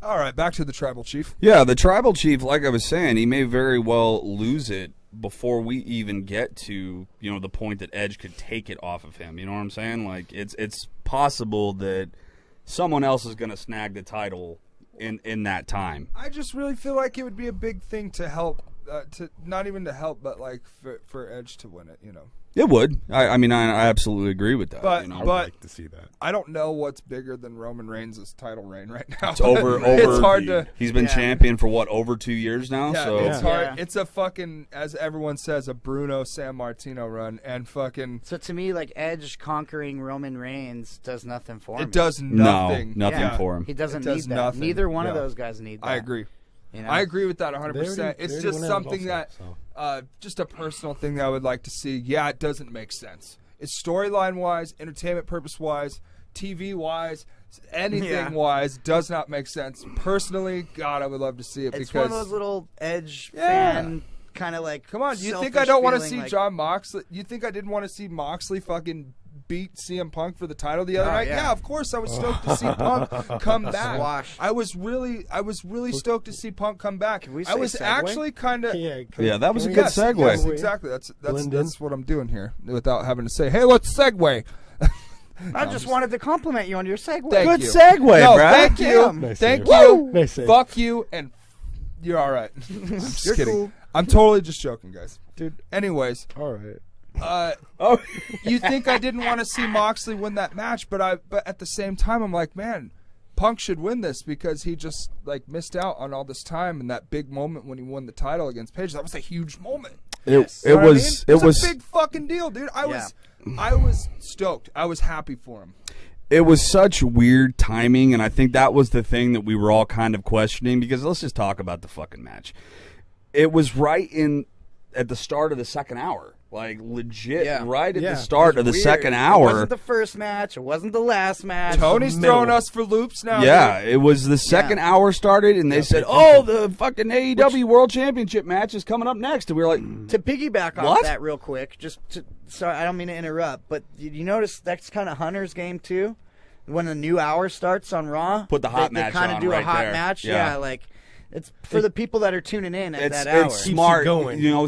All right, back to the Tribal Chief. Yeah, the Tribal Chief, like I was saying, he may very well lose it before we even get to, the point that Edge could take it off of him. You know what I'm saying? Like, it's possible that someone else is going to snag the title in that time. I just really feel like it would be a big thing to help, not even to help, but like for Edge to win it, It would. I mean, I absolutely agree with that. But, I would like to see that. I don't know what's bigger than Roman Reigns' title reign right now. It's over. It's hard to. He's been champion for over 2 years now. Yeah, so it's hard. Yeah. It's a fucking, as everyone says, a Bruno Sammartino run, and fucking. So to me, like Edge conquering Roman Reigns does nothing for him. It does nothing. No, nothing for him. He doesn't need that. Nothing. Neither one of those guys need that. I agree. I agree with that 100%. It's just something just a personal thing that I would like to see. Yeah, it doesn't make sense. It's storyline-wise, entertainment purpose-wise, TV-wise, anything-wise, does not make sense. Personally, God, I would love to see it. It's one of those little Edge fan kind of like. Come on, you think I don't want to see John Moxley? You think I didn't want to see Moxley fucking beat CM Punk for the title the other night? Yeah, of course I was stoked to see Punk come back. Swash. I was really stoked to see Punk come back. I was segue? actually kind of that was a good segue. Yes, exactly. That's what I'm doing here without having to say, "Hey, let's segue." I just wanted to compliment you on your segue. Thank Good you. segue, no, Brad. Thank you. Nice Thank save. you. Nice save. Fuck you, and you're all right. I'm just You're kidding. cool. I'm totally just joking, guys. Dude. Anyways. All right. You think I didn't want to see Moxley win that match, but at the same time I'm like, man, Punk should win this because he just like missed out on all this time and that big moment when he won the title against Paige. That was a huge moment. It was a big fucking deal, dude. I was stoked. I was happy for him. It was such weird timing, and I think that was the thing that we were all kind of questioning, because let's just talk about the fucking match. It was right at the start of the second hour. Like, legit, right at the start of the second hour. It wasn't the first match. It wasn't the last match. Tony's throwing us for loops now. Yeah, it was the second hour started, and they said, the fucking AEW World Championship match is coming up next. And we were like... To piggyback off that real quick, sorry, I don't mean to interrupt, but you notice that's kind of Hunter's game, too? When a new hour starts on Raw. Put the hot match on. They kind of do a hot match. Yeah, like... It's for the people that are tuning in at that hour. It's smart.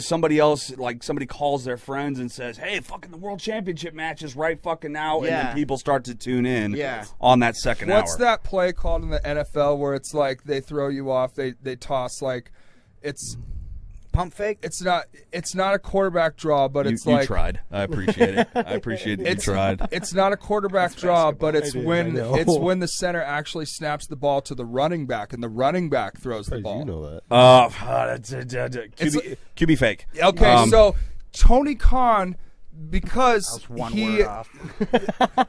Somebody else, like somebody calls their friends and says, "Hey, fucking the World Championship match is right fucking now," and then people start to tune in on that second hour. What's that play called in the NFL where it's like they throw you off, they toss like it's pump fake? It's not a quarterback draw, but it's you tried. I appreciate it. I appreciate that you tried. It's not a quarterback draw, but it's when the center actually snaps the ball to the running back, and the running back throws the ball. You know that. QB fake. Okay, so Tony Khan, because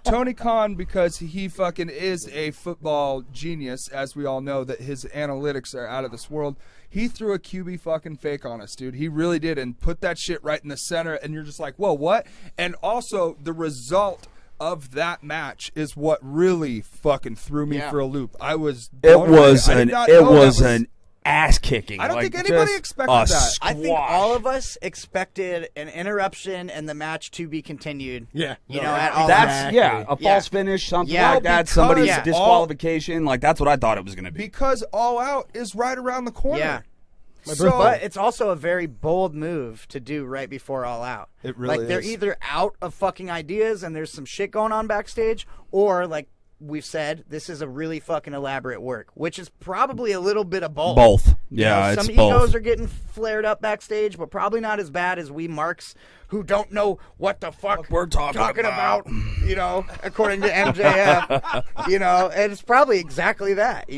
Tony Khan, because he fucking is a football genius, as we all know that his analytics are out of this world. He threw a QB fucking fake on us, dude. He really did, and put that shit right in the center, and you're just like, whoa, what? And also, the result of that match is what really fucking threw me for a loop. It was an ass kicking. I don't think anybody expected that. Squash. I think all of us expected an interruption and the match to be continued. Yeah. At all. A false finish, something like that. Somebody's disqualification. That's what I thought it was going to be. Because All Out is right around the corner. Yeah. But it's also a very bold move to do right before All Out. It really is. They're either out of fucking ideas and there's some shit going on backstage, or we've said, this is a really fucking elaborate work, which is probably a little bit of both. Both. Yeah, some it's both. egos are getting flared up backstage, but probably not as bad as we marks who don't know what the fuck we're talking about. According to MJF. And it's probably exactly that.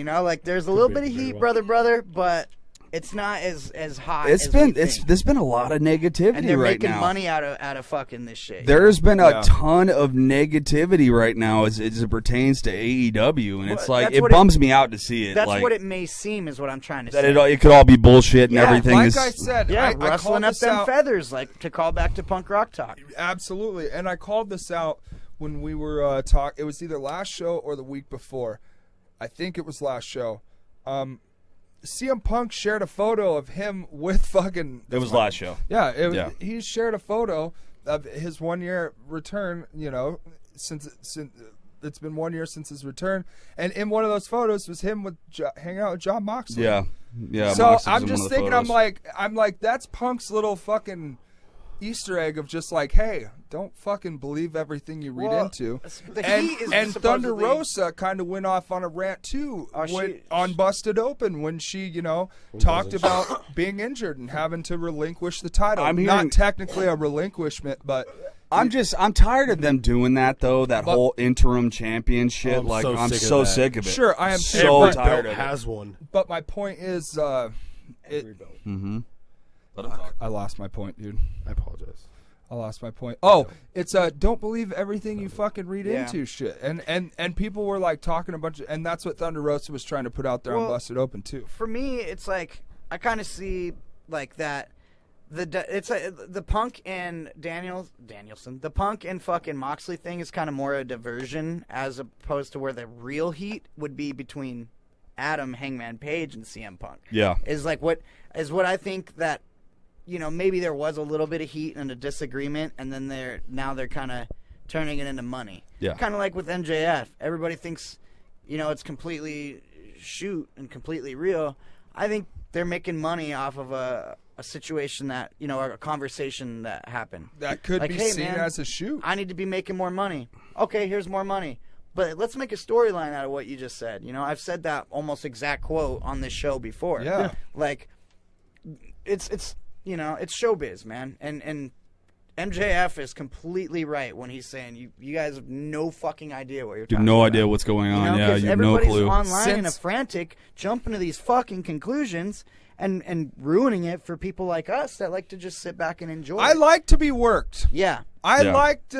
There's a little bit of heat, brother, but it's not as hot. There's been a lot of negativity right now. And they're making money out of fucking this shit. There's been a ton of negativity right now as it pertains to AEW, and it's like it bums me out to see it. That's what it may seem, is what I'm trying to say. That it could all be bullshit and everything. Like is, I said, rustling up them feathers, to call back to punk rock talk. Absolutely, and I called this out when we were talking. It was either last show or the week before. I think it was last show. CM Punk shared a photo of him with fucking... It was last show. Yeah, he shared a photo of his 1 year return, since it's been 1 year since his return, and in one of those photos was him with hanging out with John Moxley. Yeah. So Moxley's I'm in just one of the thinking, photos. I'm like, that's Punk's little fucking Easter egg of just like, hey, don't fucking believe everything you read into. And Thunder Rosa kind of went off on a rant too on Busted Open when she, talked about being injured and having to relinquish the title. Not technically a relinquishment, but I'm tired of them doing that though. That whole interim champion shit. I'm so sick of it. Sure, I am so tired of it. Has one. But my point is, Mm-hmm. I lost my point, dude. I apologize. I lost my point. Oh, it's don't believe everything you fucking read into shit. And people were like talking a bunch of, and that's what Thunder Rosa was trying to put out there on Busted Open too. For me, it's like I kind of see like that. The Punk and Danielson, the Punk and fucking Moxley thing is kind of more a diversion as opposed to where the real heat would be between Adam, Hangman Page, and CM Punk. Yeah, is what I think that. Maybe there was a little bit of heat and a disagreement, and then they're kind of turning it into money. Yeah. Kind of like with MJF. Everybody thinks, it's completely shoot and completely real. I think they're making money off of a situation that, a conversation that happened. That could like, be hey, seen man, as a shoot. I need to be making more money. Okay, here's more money. But let's make a storyline out of what you just said. I've said that almost exact quote on this show before. Yeah. Like, it's it's showbiz, man. And MJF is completely right when he's saying you guys have no fucking idea what you're talking about. You have no idea what's going on. Yeah, you have no clue. Everybody's online in a frantic, jumping to these fucking conclusions and ruining it for people like us that like to just sit back and enjoy I it. like to be worked. Yeah. I like the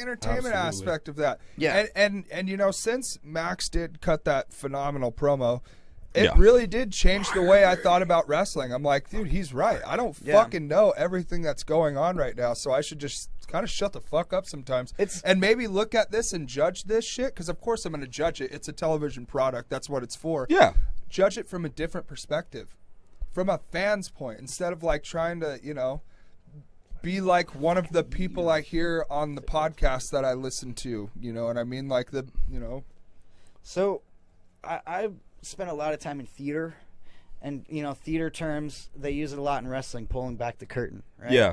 entertainment Absolutely. aspect of that. Yeah. And since Max did cut that phenomenal promo, it really did change the way I thought about wrestling. I'm like, dude, he's right. I don't fucking know everything that's going on right now, so I should just kind of shut the fuck up sometimes. And maybe look at this and judge this shit, because of course I'm going to judge it. It's a television product. That's what it's for. Yeah. Judge it from a different perspective, from a fan's point, instead of like trying to, be like one of the people I hear on the podcast that I listen to. You know what I mean? Like So, I've spent a lot of time in theater, and theater terms, they use it a lot in wrestling, pulling back the curtain, right? Yeah.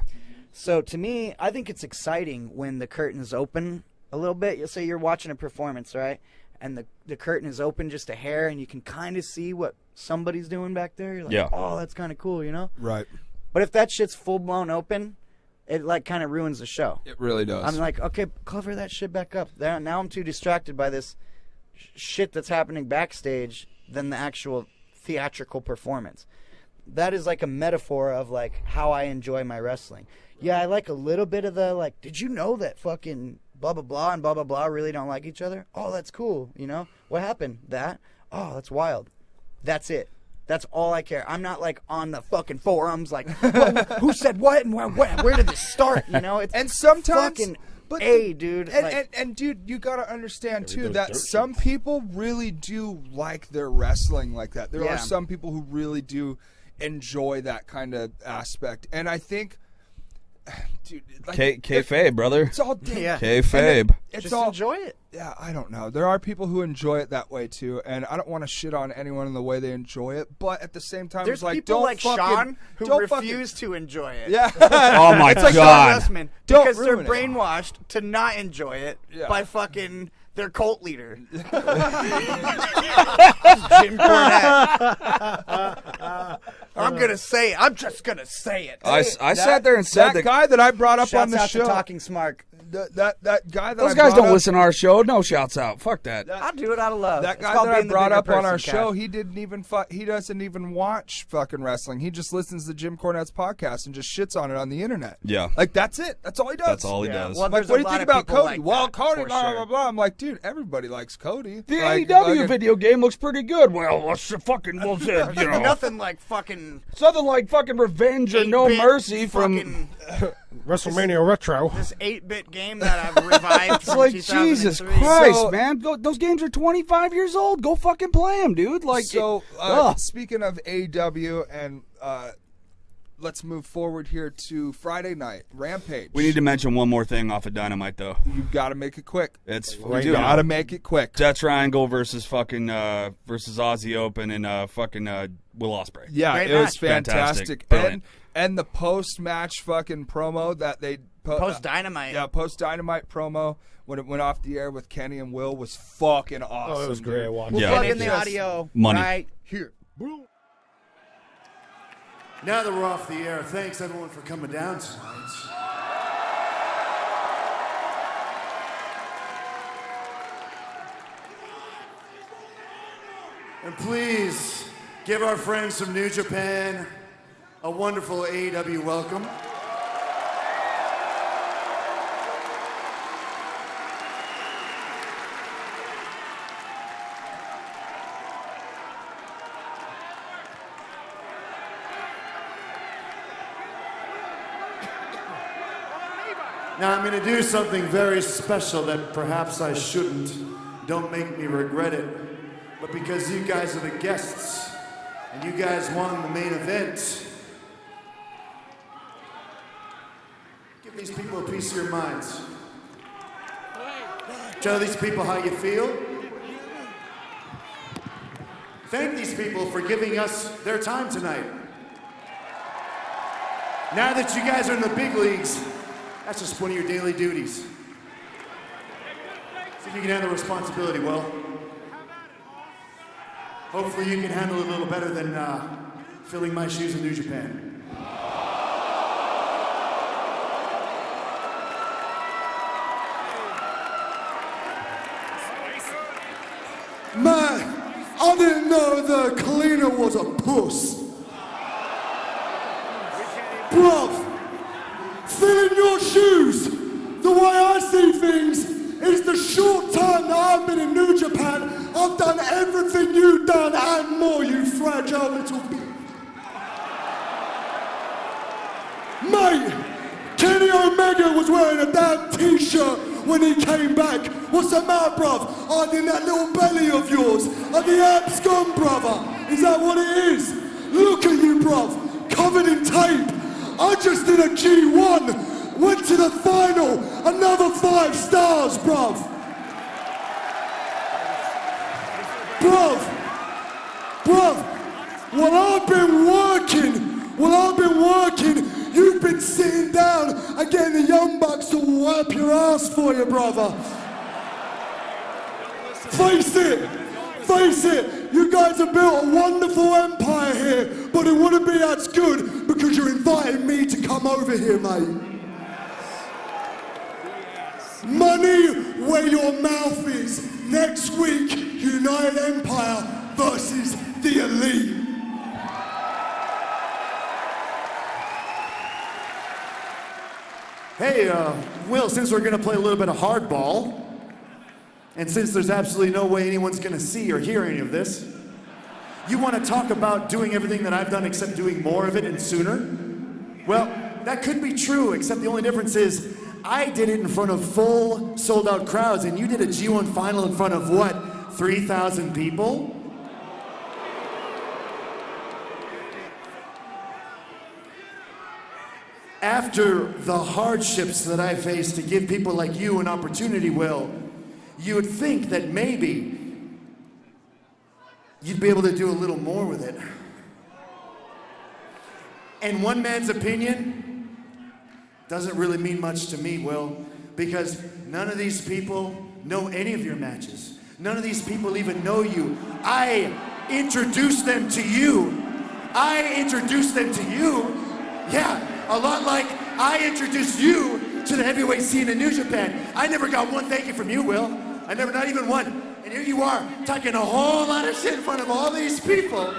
So to me, I think it's exciting when the curtain's open a little bit. You'll say you're watching a performance, right? And the curtain is open just a hair, and you can kind of see what somebody's doing back there. You're like, oh, that's kind of cool, Right. But if that shit's full blown open, it like kind of ruins the show. It really does. I'm like, okay, cover that shit back up. Now I'm too distracted by this shit that's happening backstage than the actual theatrical performance. That is like a metaphor of like how I enjoy my wrestling. Yeah, I like a little bit of the like, did you know that fucking blah blah blah and blah blah blah really don't like each other? Oh, that's cool. What happened? That? Oh, that's wild. That's it. That's all I care. I'm not like on the fucking forums like, who said what and where did this start? It's and sometimes fucking But dude. And dude, you gotta understand too that some people really do like their wrestling like that. There are some people who really do enjoy that kind of aspect, and I think, dude, like, kayfabe, brother. It's all kayfabe. It's just all enjoy it. Yeah, I don't know. There are people who enjoy it that way too, and I don't want to shit on anyone in the way they enjoy it. But at the same time, there's it's like people don't like fucking, Sean who don't refuse to enjoy it. Yeah. Oh my It's like god. Sean Westman, Don't because they're ruin it. brainwashed to not enjoy it by fucking their cult leader, Jim Cornette. I'm just gonna say it. I sat there and said that guy that I brought up on Shouts the out show. to Talking Smart. That guy that those I guys brought don't up, listen to our show. No shouts out. Fuck that. I'll do it out of love. That It's guy called that I being the brought bigger up on our person, show, Cash. he didn't even he doesn't even watch fucking wrestling. He just listens to Jim Cornette's podcast and just shits on it on the internet. Yeah. Like that's it. That's all he does. That's all he does. Well, Like, there's what do a you lot think of about people Cody? like Well, that, Cody, for blah, sure. blah, blah. I'm like, dude, everybody likes Cody. The Like, AEW fucking- video game looks pretty good. Well, what's the fucking bullshit? Nothing like fucking Something like fucking Revenge or No 8-bit Mercy from. fucking WrestleMania Retro. this 8-bit game that I've revived. It's like Jesus 2003. Christ, So- man! Those games are 25 years old. Go fucking play them, dude. Like So, ugh. speaking of AEW and let's move forward here to Friday night, Rampage. We need to mention one more thing off of Dynamite, though. You got to make it quick. It's You got to make it quick. Death Triangle versus fucking versus Aussie Open and fucking Will Ospreay. Yeah, Great it was match. fantastic. Brilliant. And the post-match fucking promo that they Post Dynamite. Yeah, post-Dynamite promo when it went off the air with Kenny and Will was fucking awesome. Oh, it was great. dude. We'll Yeah. plug And in the just- audio Money. right here. Now that we're off the air, thanks everyone for coming down tonight. And please give our friends from New Japan a wonderful AEW welcome. Now I'm going to do something very special that perhaps I shouldn't. Don't make me regret it. But because you guys are the guests, and you guys won the main event, give these people a piece of your minds. Tell these people how you feel. Thank these people for giving us their time tonight. Now that you guys are in the big leagues, that's just one of your daily duties. See if you can handle responsibility well. Hopefully you can handle it a little better than filling my shoes in New Japan. Man, I didn't know the cleaner was a puss. Bruv, filling your shoes, the way I see things, is the short time that I've been in New Japan, I've done everything you've done and more, you fragile little bitch. Mate, Kenny Omega was wearing a damn t-shirt when he came back. What's the matter, bruv? Hiding that little belly of yours. Are the abs gone, brother? Is that what it is? Look at you, bruv, covered in tape. I just did a G1, went to the final, another 5 stars, bruv. Bruv, while I've been working, you've been sitting down and getting the Young Bucks to wipe your ass for you, brother. Face it, you guys have built a wonderful empire here, but it wouldn't be as good because you're inviting me to come over here, mate. Money where your mouth is. Next week, United Empire versus the Elite. Hey, Will, since we're gonna play a little bit of hardball, and since there's absolutely no way anyone's gonna see or hear any of this, you wanna talk about doing everything that I've done except doing more of it and sooner? Well, that could be true, except the only difference is I did it in front of full, sold-out crowds, and you did a G1 final in front of what, 3,000 people? After the hardships that I faced to give people like you an opportunity, Will, you would think that maybe you'd be able to do a little more with it. And one man's opinion doesn't really mean much to me, Will, because none of these people know any of your matches. None of these people even know you. I introduced them to you. Yeah, a lot like I introduced you to the heavyweight scene in New Japan. I never got one thank you from you, Will. Not even one. And here you are, talking a whole lot of shit in front of all these people.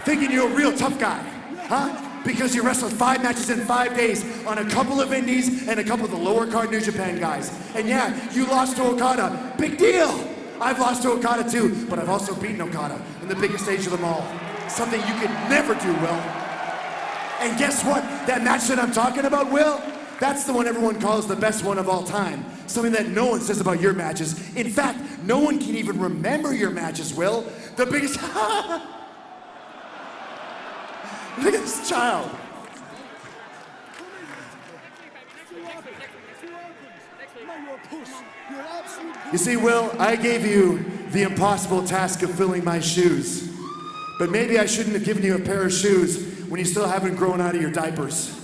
Thinking you're a real tough guy, huh? Because you wrestled 5 matches in 5 days on a couple of indies and a couple of the lower card New Japan guys. And yeah, you lost to Okada. Big deal! I've lost to Okada too, but I've also beaten Okada in the biggest stage of them all. Something you could never do, Will. And guess what? That match that I'm talking about, Will, that's the one everyone calls the best one of all time. Something that no one says about your matches. In fact, no one can even remember your matches, Will. The biggest... Look at this child. You see, Will, I gave you the impossible task of filling my shoes. But maybe I shouldn't have given you a pair of shoes when you still haven't grown out of your diapers.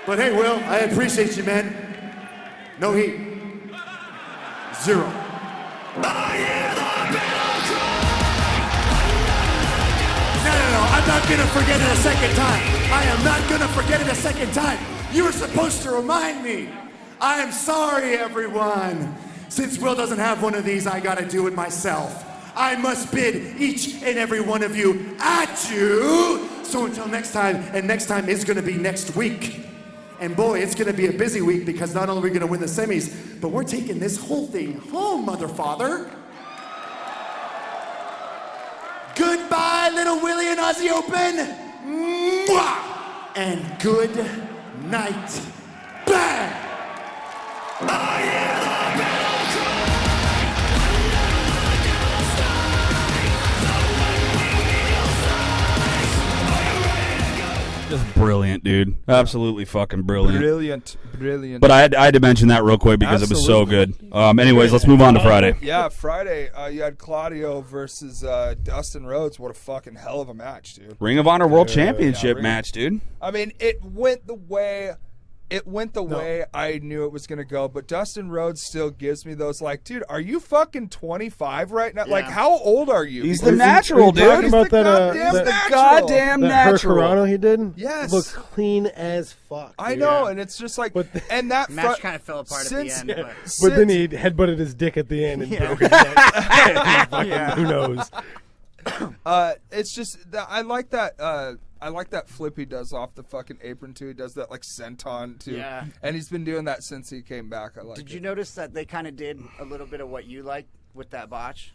But hey, Will, I appreciate you, man. No heat. 0. No, I'm not gonna forget it a second time. I am not gonna forget it a second time. You were supposed to remind me. I am sorry, everyone. Since Will doesn't have one of these, I gotta do it myself. I must bid each and every one of you at you. So until next time, and next time is gonna be next week. And boy, it's gonna be a busy week because not only are we gonna win the semis, but we're taking this whole thing home, mother father. Goodbye, little Willie and Aussie Open. Mwah! And good night. Bang! Just brilliant, dude. Absolutely fucking brilliant. Brilliant. But I had to mention that real quick because it was so good. Anyways, let's move on to Friday. Yeah, Friday, you had Claudio versus Dustin Rhodes. What a fucking hell of a match, dude. Ring of Honor World Championship match, dude. I mean, it went the way I knew it was going to go, but Dustin Rhodes still gives me those, like, dude, are you fucking 25 right now? Yeah. Like, how old are you? He's the natural, dude. Talking He's about the that, goddamn that natural. Hurricanrano he did? Yes. Looked clean as fuck. I dude. know, and it's just like, and that Match kind of fell apart at the end. But then he headbutted his dick at the end and broke his neck. Who knows? It's just I like that. I like that flip he does off the fucking apron too. He does that like senton too. Yeah. And he's been doing that since he came back. I like. Did you notice that they kind of did a little bit of what you like with that botch?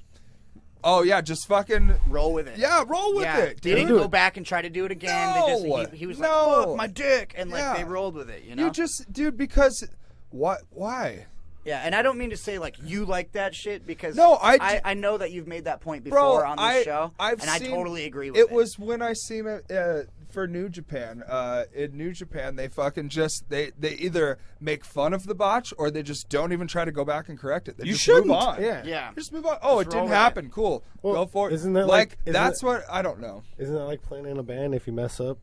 Oh yeah, just fucking roll with it. Yeah, roll with yeah. it. They didn't go back and try to do it again. No. They just he was like, No. "Fuck my dick," and like Yeah. they rolled with it. You know. You just, dude, because what? Why? Yeah, and I don't mean to say like you like that shit because No, I know that you've made that point before Bro, on this show, I totally agree with it. It was when I seen it for New Japan. In New Japan, they fucking just they either make fun of the botch or they just don't even try to go back and correct it. They You just shouldn't. move on. Yeah. Just move on. Oh, Just it roll didn't with happen. Cool. Well, Go for it. isn't that like isn't that's that- what I don't know. Isn't that like playing in a band? If you mess up,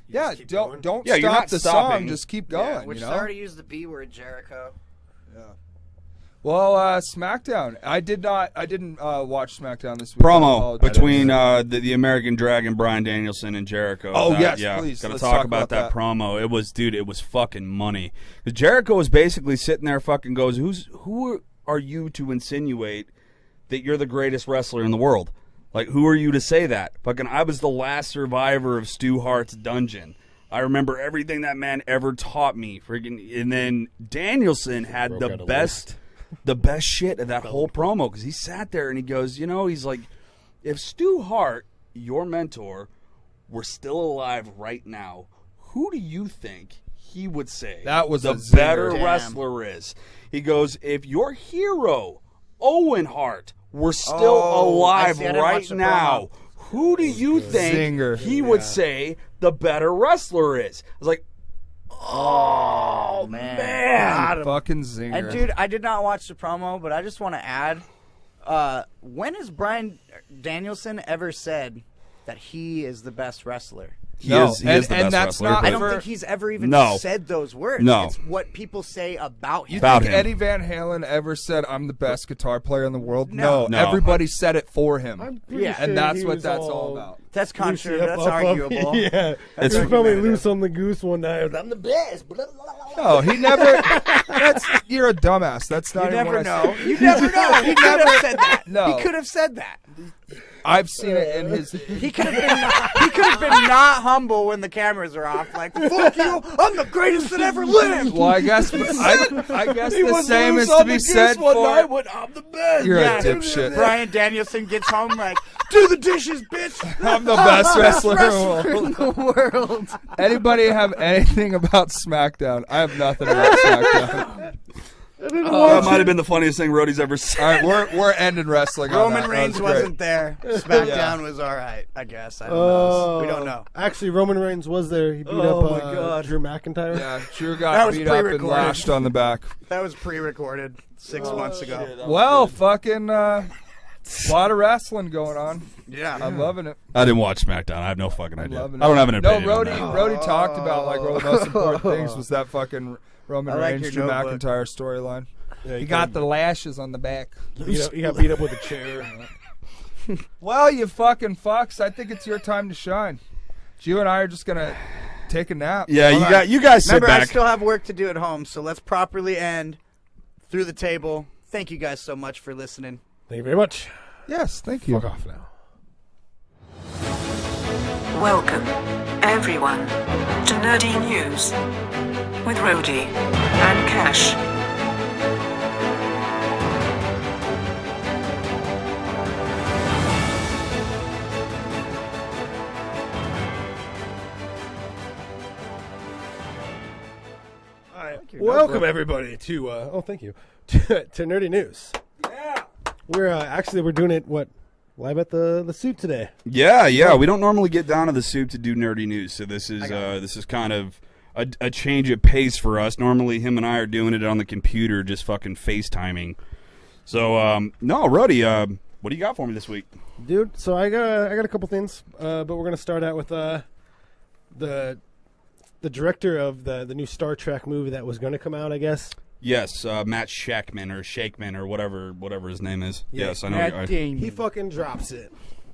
Yeah, keep don't going? Yeah, you're stop not the stopping. song. Just keep going. Yeah, which you know. started to use the B word, Jericho. Well, SmackDown. I didn't watch SmackDown this week. I Promo apologize. between the American Dragon, Bryan Danielson, and Jericho. Oh, yes, yeah, please. Gotta Let's talk talk about about that that. promo. It was fucking money. 'Cause Jericho was basically sitting there, fucking goes, "Who are you to insinuate that you're the greatest wrestler in the world? Like, who are you to say that? Fucking, I was the last survivor of Stu Hart's dungeon. I remember everything that man ever taught me. Freaking, and then Danielson had Broke the out a best." The best shit of that whole promo, because he sat there and he goes, he's like, if Stu Hart, your mentor, were still alive right now, who do you think he would say That was the a zinger. better Damn. wrestler is? He goes, if your hero, Owen Hart, were still alive I didn't right watch the now, promo. who do you think Zinger. he would say the better wrestler is? I was like, oh, man. Fucking zinger. And dude, I did not watch the promo, but I just want to add, when has Bryan Danielson ever said that he is the best wrestler? He No, is the best and that's wrestler. not- but- I don't Ever- think he's ever even No. said those words. No. It's what people say about him. You About think him. Eddie Van Halen ever said, "I'm the best guitar player in the world"? No, No. everybody said it for him. I'm pretty Yeah, sure and that's he what was that's all about. That's loosey controversial. up, That's up, up. arguable. Yeah, It's he was probably argumentative. loose on the goose one night. I'm the best. Blah, blah, blah, blah. No, he never. You're a dumbass. That's not. You even never what I know. said. You never know. He could have said that. No. He could have said that. I've seen it in his. He could have been not humble when the cameras are off. Like, fuck you, I'm the greatest that ever lived. Well, I guess I guess He the was same loose is on to the be goose said one for. night when I'm the best. You're Yeah. a dipshit. Bryan Danielson gets home like, do the dishes, bitch. I'm the best wrestler in Wrestler in the world. the world. Anybody have anything about SmackDown? I have nothing about SmackDown. That might have been the funniest thing Rhodey's ever said. All right, we're ending wrestling. on Roman that. That Reigns was great. wasn't there. SmackDown was all right, I guess. I don't know. We don't know. Actually, Roman Reigns was there. He beat Oh, up my God. Drew McIntyre. Yeah, Drew That got was beat up and pre-recorded. lashed on the back. That was pre-recorded 6 months ago. Well, fucking a lot of wrestling going on. Yeah. I'm loving it. I didn't watch SmackDown. I have no fucking idea. Loving it. I don't have an opinion. No, on that. Rhodey talked about like one of the most important things was that fucking Roman I like Reigns, your Drew notebook. McIntyre storyline. Yeah, He got the lashes on the back. he got beat up with a chair. Well, you fucking fucks. I think it's your time to shine. You and I are just gonna take a nap. Yeah, Hold on. you guys sit Remember, I back. still have work to do at home, so let's properly end through the table. Thank you guys so much for listening. Thank you very much. Yes, thank you. Fuck off now. Welcome, everyone, to Nerdy News with Rhodey and Cash. All right. Welcome everybody to thank you to Nerdy News. Yeah. We're doing it live at the suit today. Yeah. We don't normally get down to the soup to do nerdy news, so this is kind of a change of pace for us. Normally, him and I are doing it on the computer, just fucking FaceTiming. So, no, Rhodey, what do you got for me this week? Dude, so I got a couple things, but we're gonna start out with the director of the new Star Trek movie that was gonna come out, I guess. Yes, Matt Shackman or whatever his name is. Yeah, Yes, I know. Matt Damon. He fucking drops it.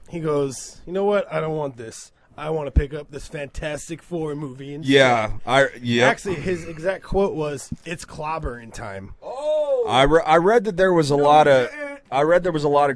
He goes, you know what? I don't want this. I want to pick up this Fantastic Four movie. Instead. Yeah, Actually, his exact quote was, "It's clobbering time." I read that there was a lot of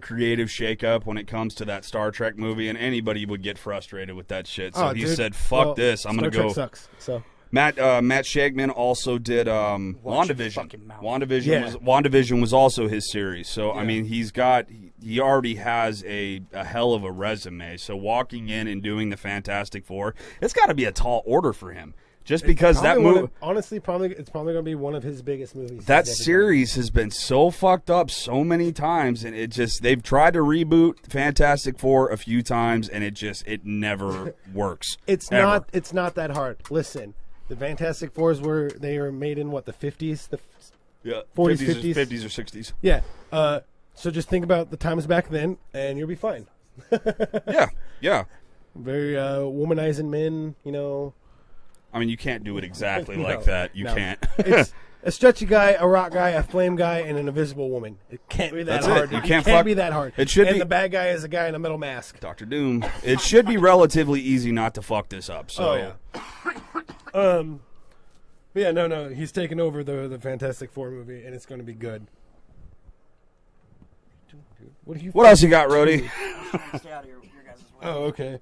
creative shakeup when it comes to that Star Trek movie, and anybody would get frustrated with that shit. So he dude. said, "Fuck this! I'm Star gonna go." Trek sucks. So Matt Shagman also did WandaVision. fucking mouth. WandaVision was also his series. So I mean, he already has a hell of a resume. So walking in and doing the Fantastic Four, it's got to be a tall order for him. Just because that movie, honestly, it's probably going to be one of his biggest movies. that he's ever series has been so fucked up so many times, and they've tried to reboot Fantastic Four a few times, and it never works. It's ever. not that hard. Listen, the Fantastic Fours were made in what, the 50s, the 40s, 50s? 50s or 60s. Yeah. So just think about the times back then, and you'll be fine. Yeah. Very womanizing men, you know. I mean, you can't do it exactly No, like that. You no. can't. It's a stretchy guy, a rock guy, a flame guy, and an invisible woman. It can't be that That's it. hard. You It can't can't be that hard. It should and be- the bad guy is a guy in a metal mask. Dr. Doom. It should be relatively easy not to fuck this up. So Yeah, no. He's taking over the Fantastic Four movie, and it's going to be good. what else you got, Rhodey? Stay out of your guys' way. Oh, okay.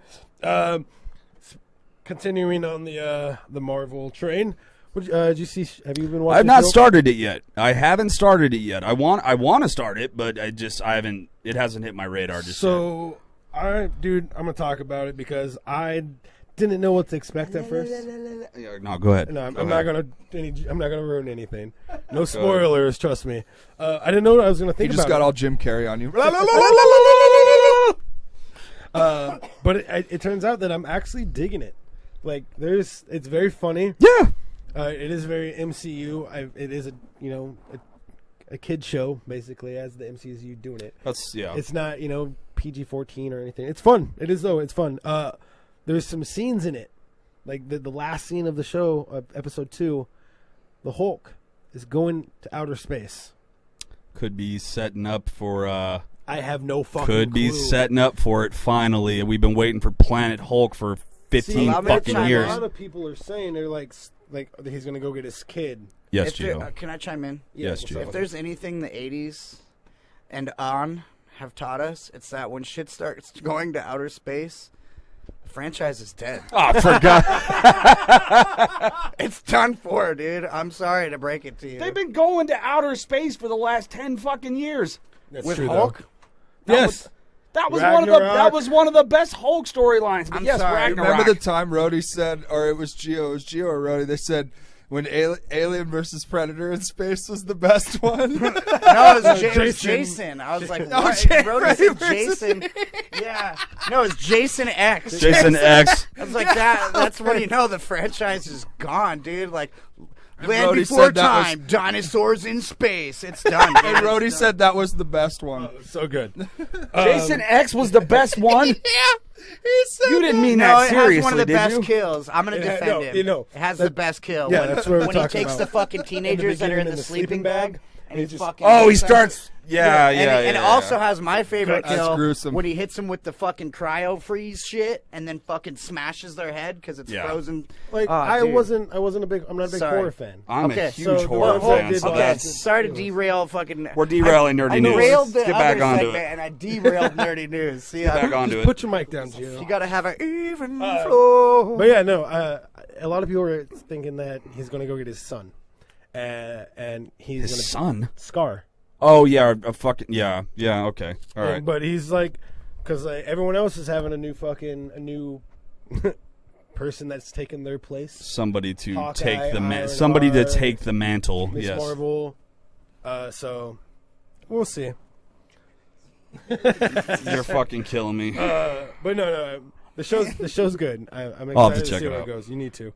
Continuing on the Marvel train. Did you see? Have you been watching? I've not She-Hulk? started it yet. I haven't started it yet. I want to start it, but I haven't. It hasn't hit my radar just yet. So, all right, dude, I'm gonna talk about it because I didn't know what to expect at first. Yeah, no, go ahead. No, I'm Go not ahead. gonna ruin anything. No spoilers, trust me. I didn't know what I was gonna He think just about. got all Jim Carrey on you. But it turns out that I'm actually digging it. Like, it's very funny. Yeah. It is very MCU. It is a kid show basically, as the MCU doing it. It's not PG-14 or anything. It's fun. It is though. It's fun. There's some scenes in it, like the last scene of the show, episode 2. The Hulk is going to outer space. Could be setting up for. I have no fucking Could be clue. setting up for it finally. We've been waiting for Planet Hulk for 15 allow me to fucking chime years. A lot of people are saying they're like he's gonna go get his kid. Yes, If there- Gio. can I chime in? Yes, what's Gio. up? If there's anything the 80s and on have taught us, it's that when shit starts going to outer space, the franchise is dead. Oh, for God. It's done for, dude. I'm sorry to break it to you. They've been going to outer space for the last 10 fucking years. That's With true, Hulk? though. Yes. That was Ragnarok. one of the best Hulk storylines. But I'm yes, sorry. Ragnarok. Remember the time Rhodey said, or it was GiO or Rhodey, they said when Alien versus Predator in space was the best one? No, it was Jason. I was like, what? Rhodey said Jason. Yeah. No, it's Jason X. Jason X. I was like, that's when you know the franchise is gone, dude. Like, Land Rhodey Before said that Time, dinosaurs in space. It's done. Dude. And Rhodey said that was the best one. So good. Jason X was the best one? Yeah. He said You didn't that. mean No, that it seriously, has one of the did best you? kills. I'm gonna defend him. It has the best kill. Yeah, when, that's what we're when he talking takes about. the fucking teenagers that are in beginning the sleeping bag, and he just- fucking. Oh, he hits them. starts... Yeah. And it also has my favorite That's kill gruesome. when he hits them with the fucking cryo freeze shit, and then fucking smashes their head because it's Yeah. frozen. Like Oh, I dude. wasn't a big Sorry. horror fan. I'm Okay, a huge so horror the whole fan, did so that. that's... Sorry to derail fucking. We're derailing nerdy I news. derailed the Let's get back other onto segment it. and I derailed nerdy news. See, Back onto it. Put your mic down, Gio. you gotta have an even flow. But yeah, no. A lot of people were thinking that he's going to go get his son, and he's going to His son? Scar. Oh, yeah, a fucking... Yeah, okay. All right. But he's like, because everyone else is having a new person that's taken their place. Somebody to Hawkeye, take the Iron somebody to Heart, take the mantle. Miss Yes. Marvel. So we'll see. You're fucking killing me. But no. The show's good. I'm I'll have excited to check see it where out. it goes. You need to.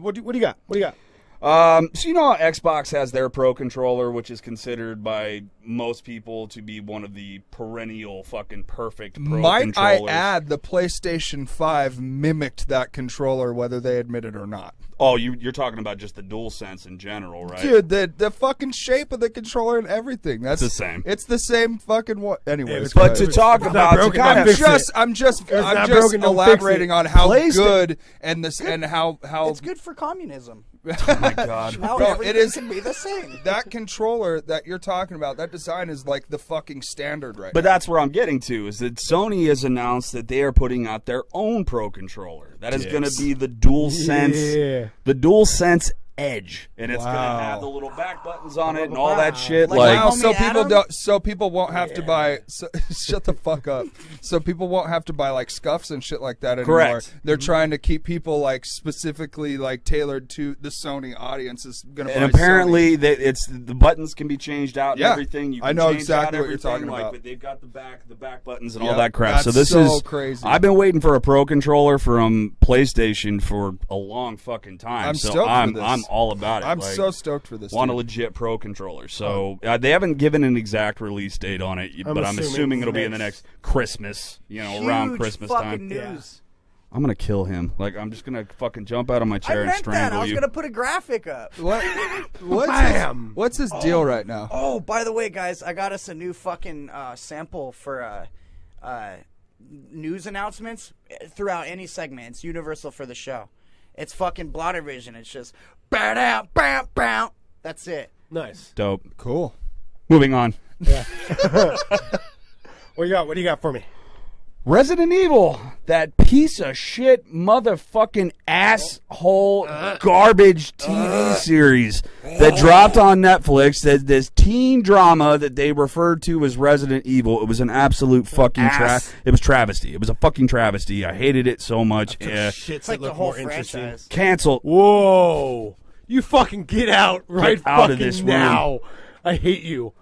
What do you got? What do you got? So you know how Xbox has their Pro controller, which is considered by most people to be one of the perennial fucking perfect Pro Might controllers. I add, the PlayStation 5 mimicked that controller, whether they admit it or not. Oh, you're talking about just the DualSense in general, right? Dude, the fucking shape of the controller and everything. That's It's the same. It's the same fucking what. Anyways, But to go ahead. talk about, to broken, kind don't of fix it. I'm just not broken, don't fix elaborating it. on how PlayStation- good and this and how It's good for communism. oh my god. Now Bro, everything it is- can be the same. that controller that you're talking about. That design is like the fucking standard right But now. that's where I'm getting to, is that Sony has announced that they are putting out their own Pro controller. That is going to be the DualSense, the DualSense Edge, and it's going to have the little back buttons on it and all that shit. Like Like, Wow, Homie so people Adam? don't. So people won't have to buy. So, shut the fuck up. So people won't have to buy like scuffs and shit like that anymore. Correct. They're trying to keep people like specifically like tailored to the Sony audience. Is gonna. and buy apparently it's the buttons can be changed out and Yeah, everything. You can I know change exactly out what you're everything, talking like, about. But they've got the back buttons and Yeah, all that crap. that's So this so is crazy. I've been waiting for a Pro controller from PlayStation for a long fucking time. I'm so stoked for I'm this. I'm all about it. I'm Like, so stoked for this. want a dude. legit Pro controller. So they haven't given an exact release date on it, but I'm assuming it'll be in the next Christmas, around Huge Christmas fucking time. news. I'm going to kill him. Like, I'm just going to fucking jump out of my I chair and meant that. I strangle was you. gonna put a graphic up. What's his deal right now? Oh, by the way, guys, I got us a new fucking sample for news announcements throughout any segment. It's universal for the show. It's fucking blotter vision. It's just bow down, bow, bow. That's it. Nice. Dope. Cool. Moving on. What do you got for me? Resident Evil, that piece of shit motherfucking asshole garbage TV series that dropped on Netflix, that this teen drama that they referred to as Resident Evil. It was an absolute fucking it was travesty. It was a fucking travesty. I hated it so much. Shit's It's like the whole franchise. Canceled. Whoa! You fucking get out right out of fucking this room. now. I hate you.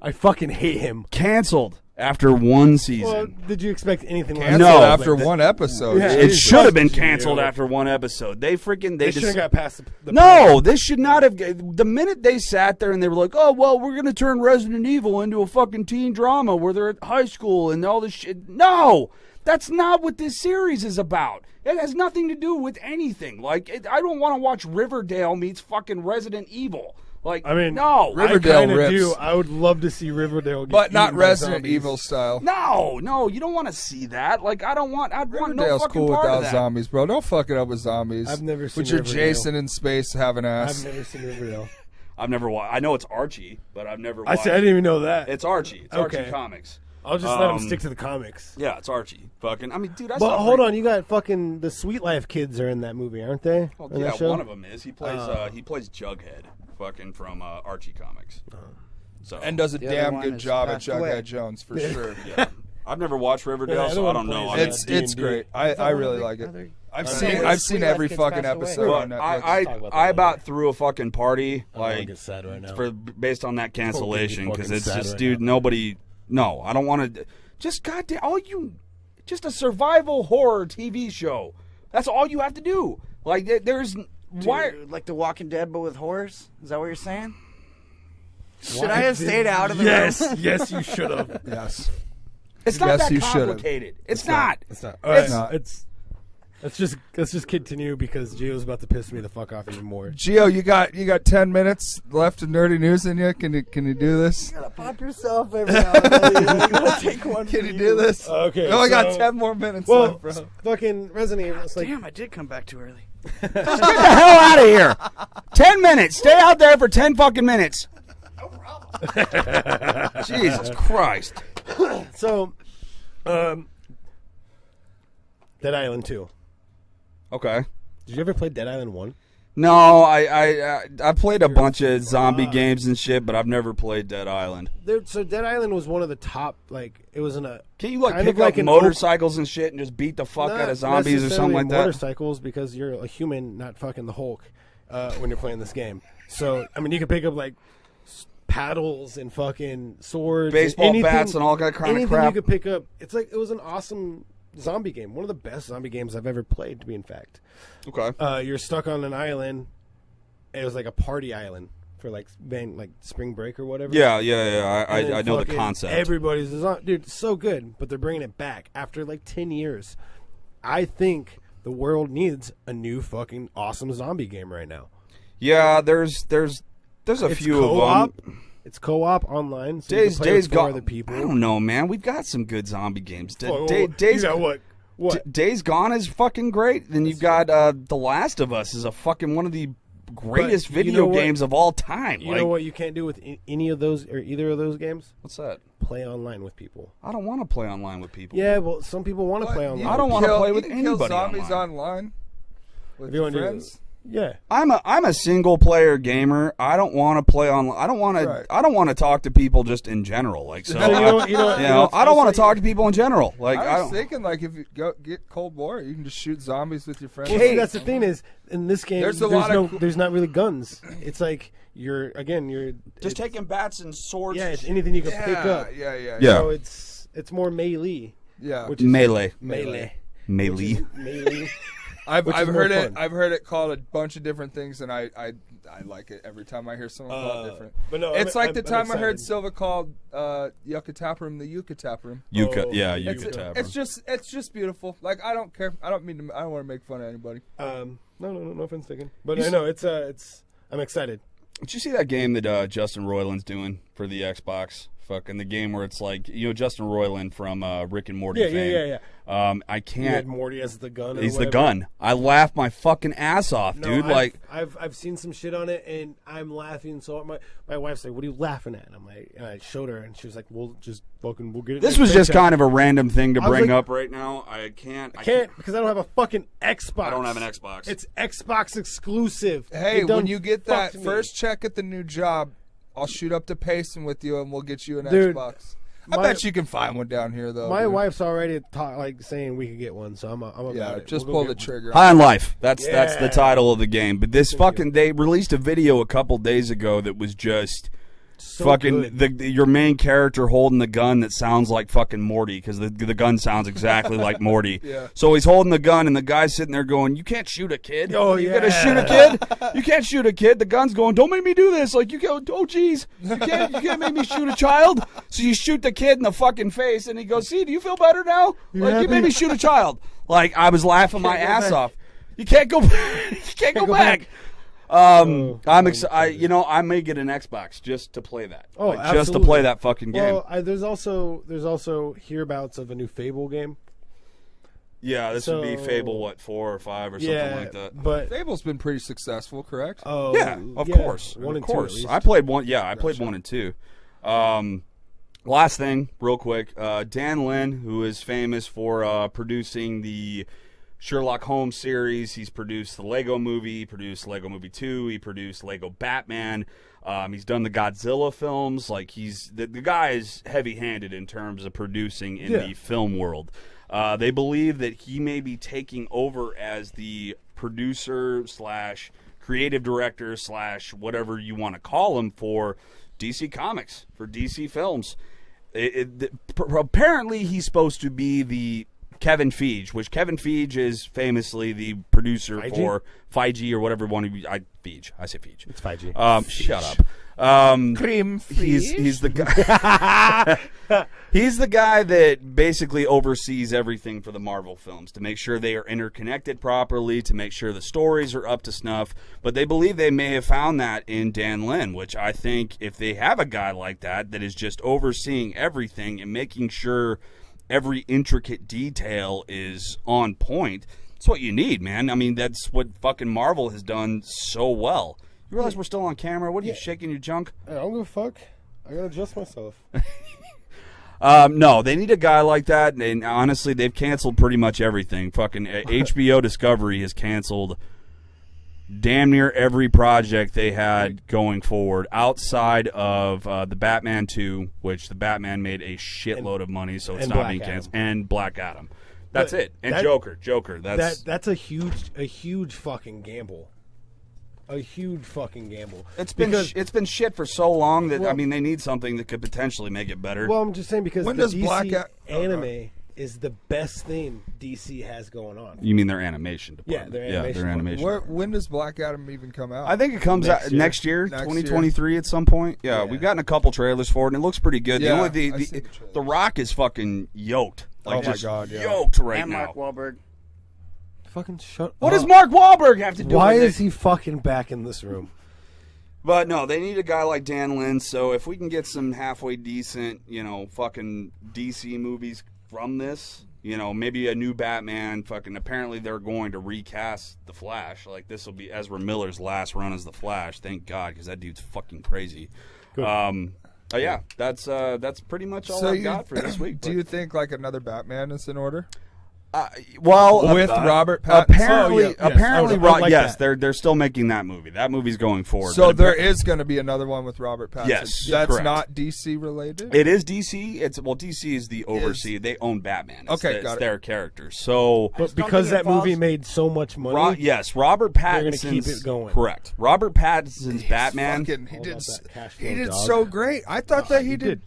I fucking hate him. Canceled after one season. Well, did you expect anything like Canceled No, after that? one episode. Yeah. it Jesus. should have been canceled after one episode. They They should just have got past the No, this should not have. The minute they sat there and they were like, "Oh well, we're gonna turn Resident Evil into a fucking teen drama where they're at high school and all this shit," no, that's not what this series is about. It has nothing to do with anything. Like, I don't want to watch Riverdale meets fucking Resident Evil. Like, I mean, no, Riverdale I kind of rips. do. I would love to see Riverdale, get But not eaten by Resident zombies. Evil style. no, you don't want to see that. Like, I'd want no Riverdale's fucking cool part of without that. zombies, bro. Don't fuck it up with zombies. I've never seen with your Riverdale. Jason in space having ass. I've never seen Riverdale. I've never watched. I know it's Archie, but I've never I watched. didn't even know that. It's Archie. It's Okay. Archie Comics. I'll just let him stick to the comics. Yeah, it's Archie. Fucking. I mean, dude. I But saw hold on, you got fucking the Sweet Life kids are in that movie, aren't they? Well, In yeah, that show? one of them is. He plays Jughead, fucking from Archie Comics. So And does a The other damn one good is job at passed away. Jughead Jones for sure. yeah. I've never watched Riverdale, so I don't know. It's great. I really like it. I've seen every fucking episode on Netflix. I about threw a fucking party get sad right now. based on that cancellation because it's just right dude now. nobody. No, I don't want to. Just goddamn just a survival horror TV show. That's all you have to do. Like there's why like The Walking Dead but with horrors? Is that what you're saying? Should I have stayed out of the room? Yes, you should have. Yes. It's not Yes, that you should've. complicated. It's not. It's not. It's not. Let's just continue because Gio's about to piss me the fuck off even more. Gio, you got 10 minutes left of nerdy news in you. Can you do this? You gotta pop yourself every now and then. You gotta take one. Can you do this? Okay. I got 10 more minutes left, bro. Fucking Resident Evil. It's like, Damn, I did come back too early. Get the hell out of here. 10 minutes. Stay out there for 10 fucking minutes. No problem. Jesus Christ. so, Dead Island 2. Okay. Did you ever play Dead Island 1? No, I played a bunch of zombie games and shit, but I've never played Dead Island. So Dead Island was one of the top, like, it was in a... Can you kind pick of like up an motorcycles and shit and just beat the fuck Not out of zombies or something like that? motorcycles, because you're a human, not fucking the Hulk, when you're playing this game. So, I mean, you can pick up, like, paddles and fucking swords. Baseball bats and all that kind of anything crap. you could pick up. It's like, it was an awesome zombie game. One of the best zombie games I've ever played, to be in fact. Okay. You're stuck on an island. It was like a party island for like spring break or whatever. Yeah. I know the fucking concept. Everybody's dude, it's so good, but they're bringing it back after like 10 years. I think the world needs a new fucking awesome zombie game right now. Yeah, there's a few co-op. of them. It's co-op online. So Days Gone. Other people. I don't know, man. We've got some good zombie games. You got what? Days Gone is fucking great. Then you've got The Last of Us is a fucking one of the greatest video games of all time. You know what you can't do with any of those or either of those games? What's that? Play online with people. I don't want to play online with people. Yeah, well, some people want to play online. I don't want to play with you can kill anybody zombies online. With your friends. Yeah, I'm a single player gamer. I don't want to play online. I don't want to. Right. I don't want to talk to people just in general. Like so, you know, I don't want to talk to people in general. Like I was thinking, like if you get Cold War, you can just shoot zombies with your friends. Well, see, that's the thing is in this game There's not really guns. It's like you're just taking bats and swords. Yeah, it's anything you can pick up. Yeah. So it's more melee. Yeah, which is melee. I've heard it. Fun. I've heard it called a bunch of different things, and I like it every time I hear someone call it different. But no, it's I'm the time excited. I heard Silva called Yucca Tap Room the Yucca Tap Room. Yucca, yeah, It's, Yucca Tap Room. it's just beautiful. Like I don't care. I don't want to make fun of anybody. No offense taken. But I know it's I'm excited. Did you see that game that Justin Roiland's doing for the Xbox? Fucking the game where it's like, Justin Roiland from Rick and Morty fame. Yeah. I can't. You had Morty as the gun. He's the gun. I laughed my fucking ass off, dude. I've seen some shit on it, and I'm laughing. So my wife's like, "What are you laughing at?" And I'm like, and I showed her, and she was like, "We'll get it." This was just kind of a random thing to bring up right now. I can't because I don't have a fucking Xbox. I don't have an Xbox. It's Xbox exclusive. Hey, when you get that first check at the new job, I'll shoot up to Payson with you, and we'll get you an Xbox. I bet you can find one down here, though. My wife's already saying we could get one, so I'm about it. Just pull the trigger. High on Life. That's the title of the game. But this they released a video a couple days ago that was just so fucking your main character holding the gun that sounds like fucking Morty because the gun sounds exactly like Morty. Yeah. So he's holding the gun and the guy's sitting there going, "You can't shoot a kid. Oh, you yeah. gonna shoot a kid? You can't shoot a kid." The gun's going, "Don't make me do this." Like you go, "Oh geez, you can't make me shoot a child." So you shoot the kid in the fucking face and he goes, "See, do you feel better now? You made me shoot a child." Like I was laughing my ass off. You can't go. You can't go back. I'm excited. I may get an Xbox just to play that. Oh, just to play that fucking game. Well, there's also hereabouts of a new Fable game. Yeah, this would be Fable 4 or 5 or something like that. But Fable's been pretty successful, correct? Oh, yeah, of course, one of and two course. at least. I played one. Yeah, I played 1 and 2. Last thing, real quick. Dan Lin, who is famous for producing the Sherlock Holmes series. He's produced the Lego Movie. He produced Lego Movie 2. He produced Lego Batman. He's done the Godzilla films. Like the guy is heavy-handed in terms of producing in the film world. They believe that he may be taking over as the producer / creative director / whatever you want to call him for DC Comics, for DC Films. Apparently, he's supposed to be the Kevin Feige, which Kevin Feige is famously the producer for Feige or whatever one of you. Feige. I say Feige. It's Feige. Shut up. Cream he's the guy. He's the guy that basically oversees everything for the Marvel films to make sure they are interconnected properly, to make sure the stories are up to snuff. But they believe they may have found that in Dan Lin, which I think if they have a guy like that is just overseeing everything and making sure every intricate detail is on point, it's what you need, man. I mean, that's what fucking Marvel has done so well. You realize we're still on camera? What are you shaking your junk? I don't give a fuck. I gotta adjust myself. No, they need a guy like that, and honestly, they've canceled pretty much everything. Fucking HBO Discovery has canceled damn near every project they had going forward outside of the Batman 2, which the Batman made a shitload of money, so it's not being canceled. And Black Adam. That's it. And Joker. That's a huge fucking gamble. A huge fucking gamble. It's been shit for so long that I mean they need something that could potentially make it better. Well, I'm just saying because when the does DC anime is the best thing DC has going on. You mean their animation department? Yeah, their animation. When does Black Adam even come out? I think it comes out next year, 2023 at some point. Yeah, we've gotten a couple trailers for it, and it looks pretty good. Yeah, the Rock is fucking yoked. Like, my God, yoked right and now. Mark Wahlberg. Fucking shut What does Mark Wahlberg have to do with it? Why is he fucking back in this room? But no, they need a guy like Dan Lin, so if we can get some halfway decent, fucking DC movies from this, maybe a new Batman, apparently they're going to recast The Flash. Like, this will be Ezra Miller's last run as The Flash, thank God, because that dude's fucking crazy. Yeah, that's pretty much all I've got for this week. Do you think, another Batman is in order? With Robert Pattinson. Apparently, yes, they're still making that movie. That movie's going forward. So there is going to be another one with Robert Pattinson. Yes, that's correct. not DC related. It is DC. DC is the oversee. They own Batman. It's their character. So, but because that movie made so much money, Robert Pattinson. They're going to keep it going. Correct. Robert Pattinson's Batman. He did so great. I thought he did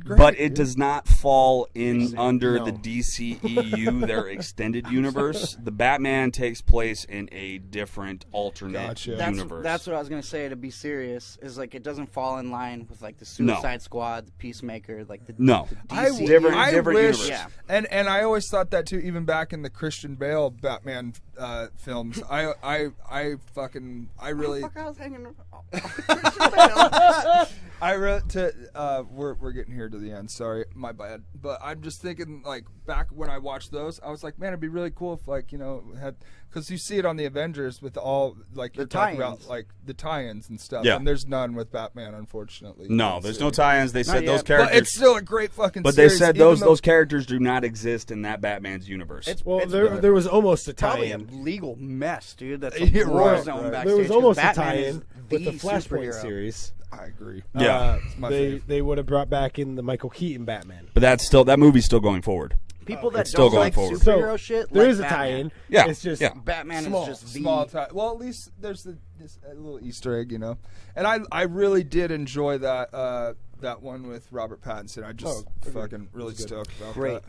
great. But it does not fall in under the DCEU. Their extended universe. The Batman takes place in a different alternate universe. That's what I was gonna say. To be serious, is it doesn't fall in line with the Suicide Squad, the Peacemaker, the DC. Different universe. Yeah. And I always thought that too. Even back in the Christian Bale Batman films, I really. I was hanging. We're getting here to the end. Sorry, my bad. But I'm just thinking, back when I watched those, I was like, man, it'd be really cool if, had, because you see it on the Avengers with all you're talking about, the tie-ins and stuff. Yeah. And there's none with Batman, unfortunately. No, there's no tie-ins. They said those characters. But it's still a great fucking. But series, they said those characters do not exist in that Batman's universe. There was almost a probably tie-in. a legal mess, dude. That's a war zone backstage. There was almost a Batman tie-in with the Flashpoint superhero. series. I agree. Yeah, they would have brought back in the Michael Keaton Batman. But that movie's still going forward. People that still don't going like forward. superhero shit, there is a Batman. tie-in. Yeah, it's just Batman small, is just small tie. Well, at least there's this little Easter egg, And I really did enjoy that one with Robert Pattinson. I just fucking really stoked about that.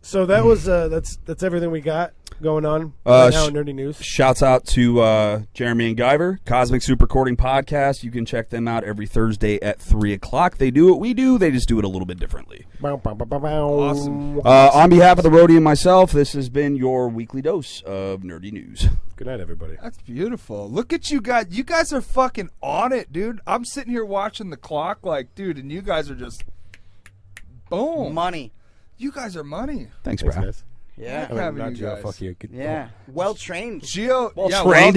So that was that's everything we got going on right now in Nerdy News. Shouts out to Jeremy and Guyver, Cosmic Super Recording Podcast. You can check them out every Thursday at 3 o'clock. They do what we do. They just do it a little bit differently. Awesome. On behalf of the Roadie and myself, this has been your weekly dose of Nerdy News. Good night, everybody. That's beautiful. Look at you guys. You guys are fucking on it, dude. I'm sitting here watching the clock dude, and you guys are just boom. Money. You guys are money. Thanks, bro. Guys. Yeah. I having not you Gio, guys. fuck you. Yeah. Well trained. Gio, well-trained.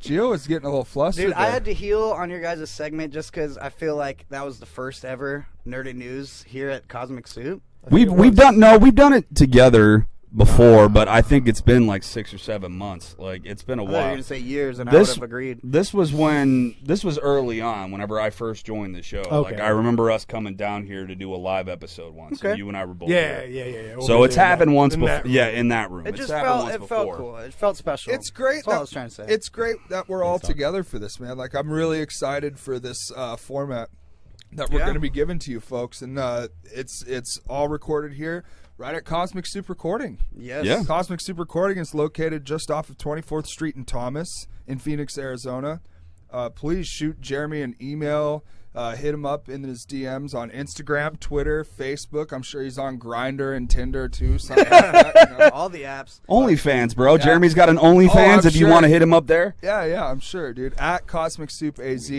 Gio was getting a little flustered. Dude, there. I had to heal on your guys' segment just because I feel like that was the first ever Nerdy News here at Cosmic Soup. We've done it together before, but I think it's been like 6 or 7 months. Like, it's been a while. You were going to say years, and I would have agreed. This was early on, whenever I first joined the show. Okay. Like, I remember us coming down here to do a live episode once. Okay. And you and I were both Yeah. So it's happened once before. Yeah, in that room. It just felt cool. It felt special. It's great. That's all I was trying to say. It's great that we're all together for this, man. Like, I'm really excited for this format that we're going to be giving to you folks, and it's all recorded here. Right at Cosmic Soup Recording. Yes. Yeah. Cosmic Soup Recording is located just off of 24th Street in Thomas in Phoenix, Arizona. Please shoot Jeremy an email. Hit him up in his DMs on Instagram, Twitter, Facebook. I'm sure he's on Grindr and Tinder too. Something like that, you know? All the apps. OnlyFans, bro. Yeah. Jeremy's got an OnlyFans if you want to hit him up there. Yeah, I'm sure, dude. At Cosmic Soup AZ.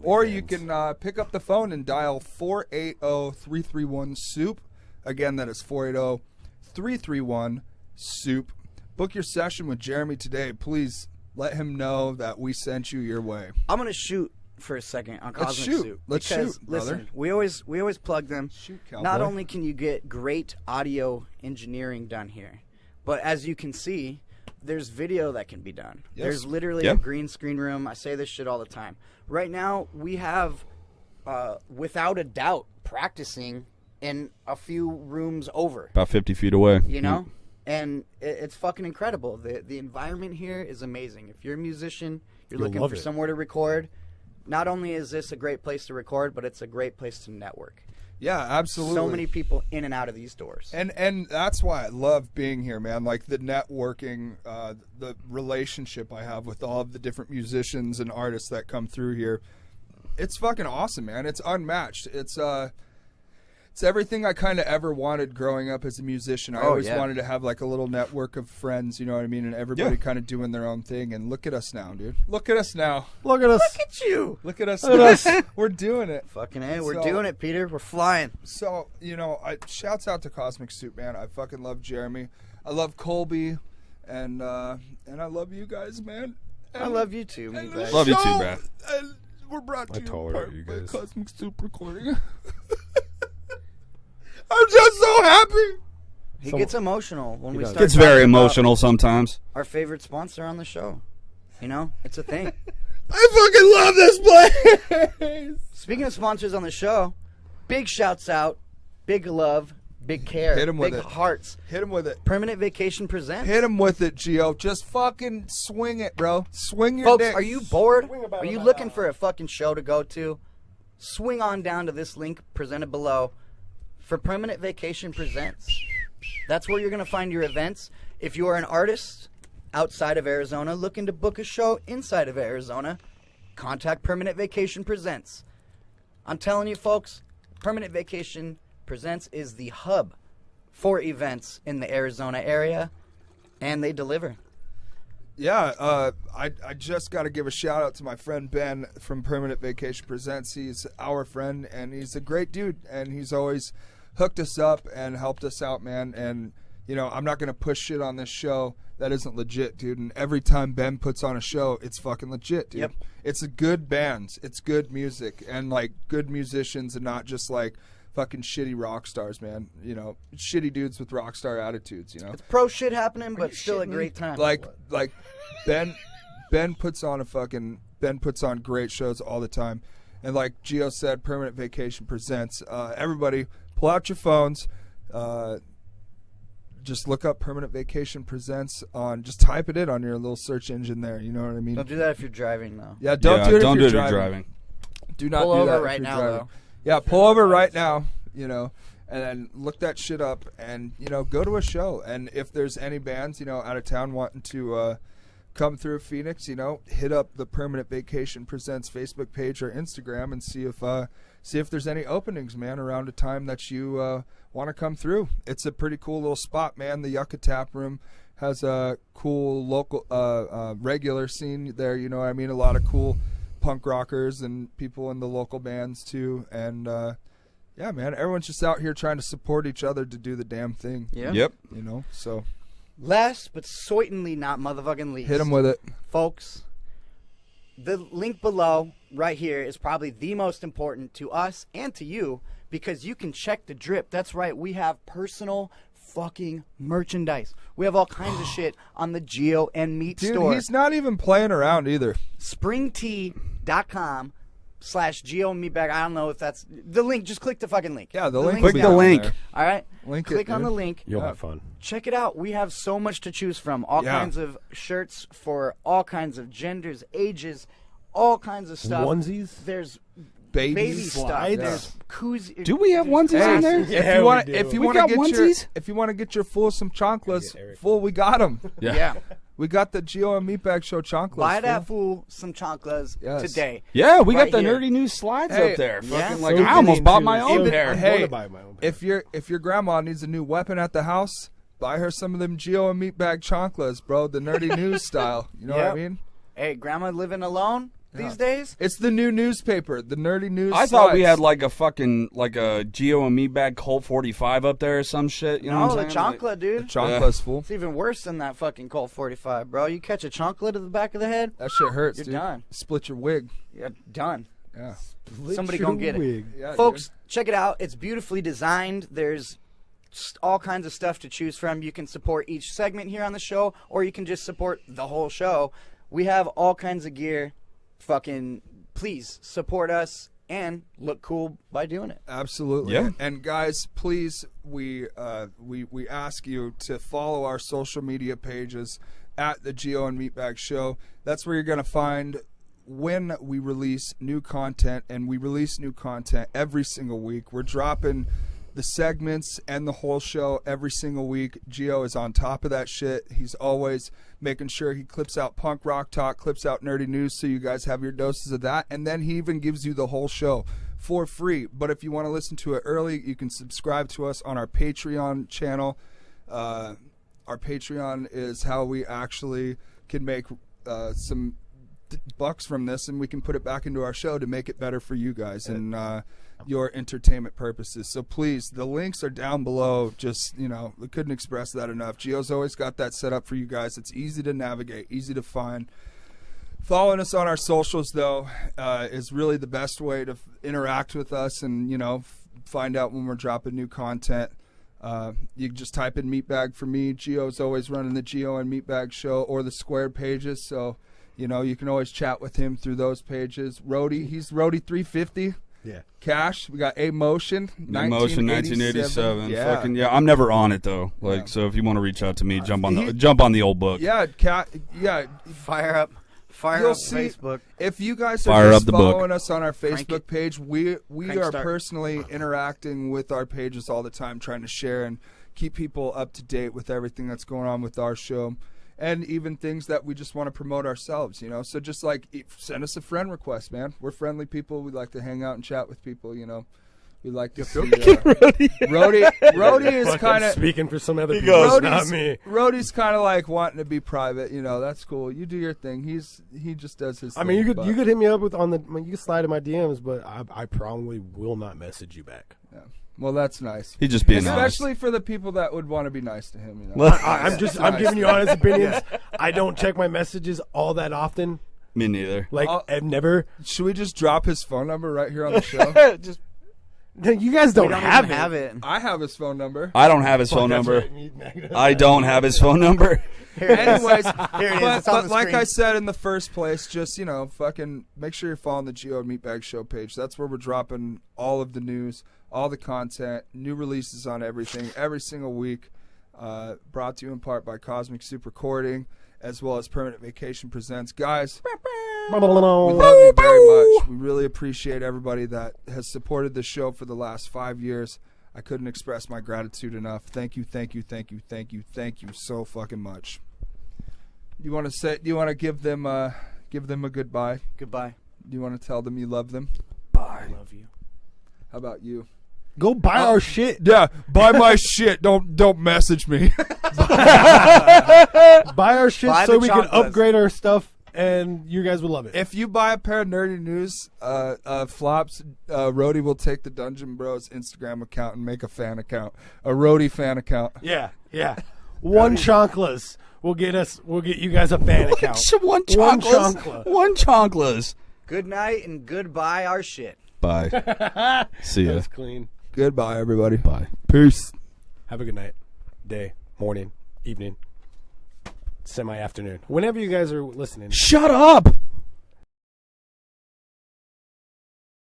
Or you can pick up the phone and dial 480-331-SOUP. Again, that is 480-331-SOUP. Book your session with Jeremy today. Please let him know that we sent you your way. I'm going to shoot for a second on Cosmic Soup. Let's shoot, brother. Listen, we always plug them. Shoot, cowboy. Not only can you get great audio engineering done here, but as you can see, there's video that can be done. Yes. There's literally a green screen room. I say this shit all the time. Right now, we have, without a doubt, practicing in a few rooms over. About 50 feet away. You know? And it's fucking incredible. The environment here is amazing. If you're a musician, you're looking for somewhere to record, not only is this a great place to record, but it's a great place to network. Yeah, absolutely. So many people in and out of these doors. And that's why I love being here, man. Like the networking, the relationship I have with all of the different musicians and artists that come through here. It's fucking awesome, man. It's unmatched. It's everything I kind of ever wanted growing up as a musician. I always wanted to have like a little network of friends, you know what I mean? And everybody kind of doing their own thing. And look at us now, dude. Look at us now. Look at us. Look at you. Look at us. Look at us. We're doing it. Fucking A. We're doing it, Peter. We're flying. So, you know, shouts out to Cosmic Soup, man. I fucking love Jeremy. I love Colby. And I love you guys, man. And I love you too, Meatbag. Love you too, man. And we're brought to you in part by Cosmic Soup Recording. I'm just so happy. He gets emotional when we start. Gets very emotional sometimes. Our favorite sponsor on the show. You know, it's a thing. I fucking love this place. Speaking of sponsors on the show, big shouts out, big love, big care, Hit him with big it. hearts. Hit him with it. Permanent Vacation presents. Hit him with it, GiO. Just fucking swing it, bro. Swing your Folks, dick. are you bored? Are you looking for a fucking show to go to? Swing on down to this link presented below for Permanent Vacation Presents. That's where you're going to find your events. If you are an artist outside of Arizona looking to book a show inside of Arizona, contact Permanent Vacation Presents. I'm telling you, folks, Permanent Vacation Presents is the hub for events in the Arizona area, and they deliver. Yeah, I just got to give a shout out to my friend Ben from Permanent Vacation Presents. He's our friend, and he's a great dude, and he's always hooked us up and helped us out, man. And, you know, I'm not going to push shit on this show that isn't legit, dude. And every time Ben puts on a show, it's fucking legit, dude. Yep. It's a good bands. It's good music and, like, good musicians and not just, like, fucking shitty rock stars, man. You know, shitty dudes with rock star attitudes, you know. It's pro shit happening, but still a great time. Like Ben puts on great shows all the time. And like GiO said, Permanent Vacation Presents. Everybody, pull out your phones. Just look up Permanent Vacation Presents just type it in on your little search engine there. You know what I mean? Don't do that if you're driving, though. Yeah, don't do it if you're driving. Do not pull do over that right if you're now, driving. though. Yeah, pull over right now, you know, and then look that shit up and, you know, go to a show. And if there's any bands, you know, out of town wanting to come through Phoenix, you know, hit up the Permanent Vacation Presents Facebook page or Instagram and see if there's any openings, man, around a time that you want to come through. It's a pretty cool little spot, man. The Yucca Tap Room has a cool local regular scene there, you know what I mean? A lot of cool punk rockers and people in the local bands too. And yeah, man, everyone's just out here trying to support each other to do the damn thing. Yeah. Yep. You know, so Last but certainly not motherfucking least. hit them with it. Folks, the link below right here is probably the most important to us and to you because you can check the drip. That's right. We have personal fucking merchandise. We have all kinds of shit on the GiO and Meat Dude, store. he's not even playing around either. springtea.com/GiO and Meatbag. I don't know if that's the link. Just click the fucking link. Yeah, the link. Click the link. All right. Click on the link. You'll have fun. Check it out. We have so much to choose from. All kinds of shirts for all kinds of genders, ages, all kinds of stuff. Onesies. There's baby stuff. slides. There's koozies. Do we have onesies on there? Yeah, if you We want to got get onesies? if you want to get your some chanclas full, we got them. Yeah. We got the GiO and Meatbag Show chanclas. Buy that fool some chanclas today. Yeah, we Right got the here. nerdy news slides Hey, up there. yeah. Fucking like So I almost into bought my it. own So pair. I Hey, wanna buy my own pair. if your grandma needs a new weapon at the house, buy her some of them GiO and Meatbag chanclas, bro. The nerdy news style. You know what I mean? Hey, grandma living alone these days? It's the new newspaper, the nerdy news. I thought we slides. had like a fucking like a GiO and Meatbag Colt 45 up there or some shit. You know No, what I'm the saying? chancla, dude. chanclas full. It's even worse than that fucking Colt 45, bro. You catch a chancla to the back of the head, That shit hurts, You're dude. done. Split your wig. you're done. Yeah. Somebody gonna get it. Wig. Yeah, Folks, check it out. It's beautifully designed. There's all kinds of stuff to choose from. You can support each segment here on the show, or you can just support the whole show. We have all kinds of gear. Fucking please support us and look cool by doing it. Absolutely. Yeah. And guys, please, we ask you to follow our social media pages at the GiO and Meatbag Show. That's where you're going to find when we release new content, and we release new content every single week. We're dropping the segments and the whole show every single week. GiO is on top of that shit. He's always making sure he clips out punk rock talk, clips out nerdy news, so you guys have your doses of that. And then he even gives you the whole show for free. But if you want to listen to it early, you can subscribe to us on our Patreon channel. Our Patreon is how we actually can make some bucks from this, and we can put it back into our show to make it better for you guys and your entertainment purposes. So please, the links are down below. Just, we couldn't express that enough. GiO's always got that set up for you guys. It's easy to navigate, easy to find. Following us on our socials, though, is really the best way to interact with us and, find out when we're dropping new content. You can just type in Meatbag for me. GiO's always running the GiO and Meatbag Show or the Squared pages, so you can always chat with him through those pages. Rody, he's Rody 350. Yeah. Cash, we got A Motion 1987. Yeah. Fucking, yeah, I'm never on it though. So if you want to reach out to me, jump on the old book. Yeah, Fire up Facebook. If you guys Fire are up just the book. following us on our Facebook page, we are start. personally interacting with our pages all the time, trying to share and keep people up to date with everything that's going on with our show. And even things that we just want to promote ourselves, So just send us a friend request, man. We're friendly people. We like to hang out and chat with people, We like to see. Rody is kind of speaking for some other people, not me. Rody's kind of like wanting to be private, That's cool. You do your thing. He just does his. I mean, thing, you could hit me up with you can slide in my DMs, but I probably will not message you back. Yeah. Well, that's nice. He's just being especially honest. for the people that would want to be nice to him. I'm giving you honest opinions. I don't check my messages all that often. Me neither. I've never. Should we just drop his phone number right here on the show? You guys don't have it. I have his phone number. I don't have his phone number. I don't have his phone number. Anyways, Here it is. but like I said in the first place, just fucking make sure you're following the GiO and Meatbag Show page. That's where we're dropping all of the news, all the content, new releases on everything, every single week. Brought to you in part by Cosmic Soup Recording, as well as Permanent Vacation Presents. Guys, we love you very much. We really appreciate everybody that has supported the show for the last 5 years. I couldn't express my gratitude enough. Thank you, thank you, thank you, thank you, thank you so fucking much. You want to give them a goodbye? Goodbye. Do you want to tell them you love them? Bye. I love you. How about you? Go buy our shit. Yeah, buy my shit. Don't message me. Buy our shit Buy so the we chocolates. can upgrade our stuff, and you guys will love it. If you buy a pair of Nerdy News flops, Rody will take the Dungeon Bros Instagram account and make a fan account, a Rody fan account. Yeah. One chanclas will get you guys a fan account. One chanclas. Good night and goodbye our shit. Bye. See ya. That's clean. Goodbye, everybody. Bye. Peace. Have a good night. day, morning, evening, semi-afternoon. Whenever you guys are listening. Shut up!